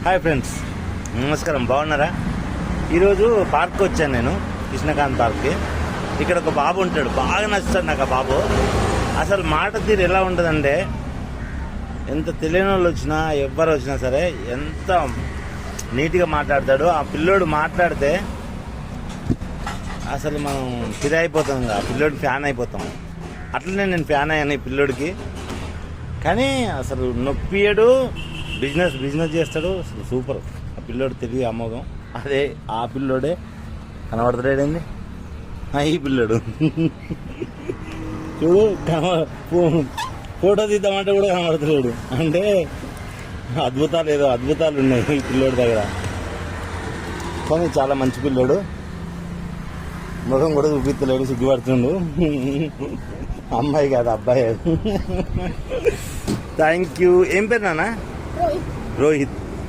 Hi friends, నమస్కారం. బాగున్నారా? ఈరోజు పార్క్ వచ్చాను నేను, కృష్ణకాంత్ పార్క్కి. ఇక్కడ ఒక బాబు ఉంటాడు, బాగా నచ్చుతాడు నాకు ఆ బాబు. అసలు మాట తీరు ఎలా ఉంటుందంటే, ఎంత తెలియని వాళ్ళు వచ్చినా ఎవ్వరు వచ్చినా సరే ఎంత నీట్గా మాట్లాడతాడు. ఆ పిల్లోడు మాట్లాడితే అసలు మనం ఫిదా అయిపోతాం, ఆ పిల్లోడి ఫ్యాన్ అయిపోతాం. అట్లనే నేను ఫ్యాన్ అయ్యాను ఈ పిల్లోడికి. కానీ అసలు నొప్పియడు, బిజినెస్ చేస్తాడు. అసలు సూపర్ ఆ పిల్లోడు, తెలివి అమోఘం. అదే ఆ పిల్లోడే కనబడతాడేంది, ఈ పిల్లోడు చూడు. ఫోటో తీద్దామంటే కూడా కనబడతలేడు. అంటే అద్భుతాలు ఉన్నాయి ఈ పిల్లోడి దగ్గర. కానీ చాలా మంచి పిల్లోడు, ముఖం కూడా చూపిస్తలేడు, సిగ్గుపడుతుండు. అమ్మాయి కాదు, అబ్బాయి. Thank you. ఏం పేరు నాన్న? రోహిత్.